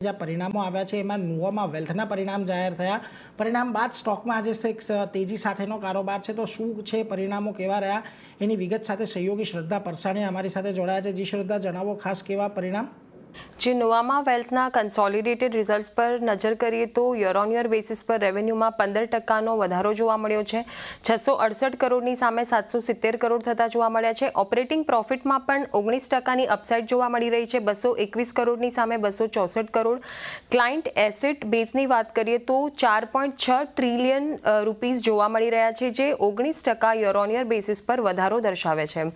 જે પરિણામો આવ્યા છે એમાં નુવામા વેલ્થના પરિણામ જાહેર થયા. પરિણામ બાદ સ્ટોકમાં આજે એક તેજી સાથેનો કારોબાર છે. તો શું છે પરિણામો, કેવા રહ્યા, એની વિગત સાથે સહયોગી શ્રદ્ધા પરસાણી અમારી સાથે જોડાયા છે. જી શ્રદ્ધા, જણાવો ખાસ કેવા પરિણામ. જે નુવામા વેલ્થના કન્સોલિડેટેડ રિઝલ્ટ્સ પર નજર કરીએ તો યર ઓન યર બેસિસ પર રેવન્યુમાં 15% વધારો જોવા મળ્યો છે. 668 કરોડની સામે 770 કરોડ થતા જોવા મળ્યા છે. ઓપરેટિંગ પ્રોફિટમાં પણ 19%ની અપસાઇડ જોવા મળી રહી છે, 221 કરોડની સામે 264 કરોડ. ક્લાયન્ટ એસેટ બેઝની વાત કરીએ તો 4.6 ટ્રિલિયન રૂપીઝ જોવા મળી રહ્યા છે, જે 19% યર ઓન યર બેસિસ પર વધારો દર્શાવે છે.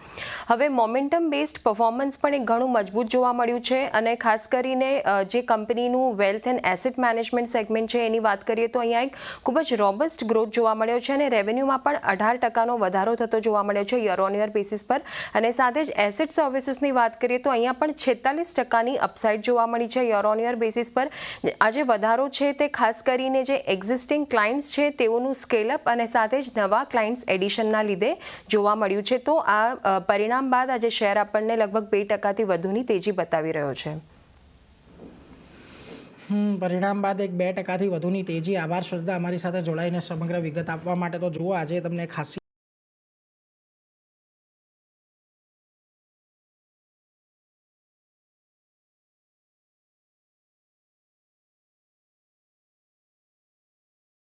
હવે મોમેન્ટમ બેઝડ પરફોર્મન્સ પણ એક ઘણું મજબૂત જોવા મળ્યું છે અને ખાસ કરીને જે કંપનીનું wealth and asset management segment છે એની વાત કરીએ તો અહીંયા એક ખૂબ જ રોબસ્ટ ગ્રોથ જોવા મળ્યો છે અને રેવન્યુમાં પણ 18%નો વધારો થતો જોવા મળ્યો છે યર ઓન યર બેસિસ પર. અને સાથે જ એસેટ સર્વિસીસની વાત કરીએ તો અહીંયા પણ 46%ની અપસાઇડ જોવા મળી છે યર ઓન યર બેસિસ પર. આ જે વધારો છે તે ખાસ કરીને જે એક્ઝિસ્ટિંગ ક્લાયન્ટ્સ છે તેઓનું સ્કેલઅપ અને સાથે જ નવા ક્લાયન્ટ્સ એડિશનના લીધે જોવા મળ્યું છે. તો આ પરિણામ બાદ આજે શેર આપણને લગભગ 2%થી વધુની તેજી બતાવી રહ્યો છે. પરિણામ બાદ એક 2%થી વધુની તેજી. આભાર શ્રદ્ધા, અમારી સાથે જોડાઈને સમગ્ર વિગત આપવા માટે. તો જુઓ, આજે તમને ખાસી